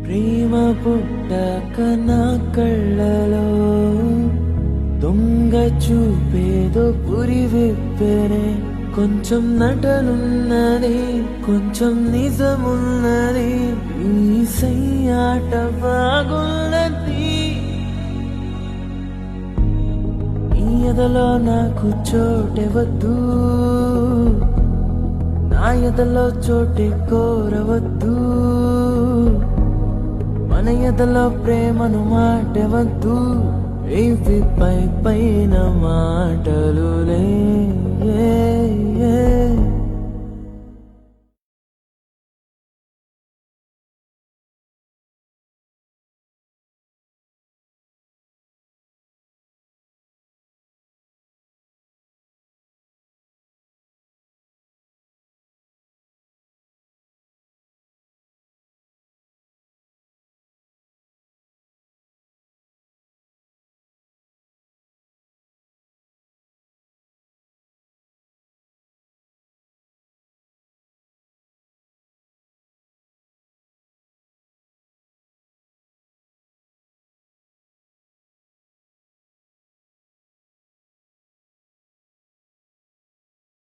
ప్రేమ పుట్టాక నా కళ్ళలో దొంగ చూపేదో పురి విప్పేనే. కొంచెం నటనున్నది, కొంచెం నిజమున్నది. ఈ సయ్యాట బాగున్నది. ఈ ఎదలో నాకు చోటే వద్దు, నా ఎదలో చోటే కోరవద్దు. మన ఎదలో ప్రేమను మాటవద్దు. ఇవి పై పైన మాటలులే.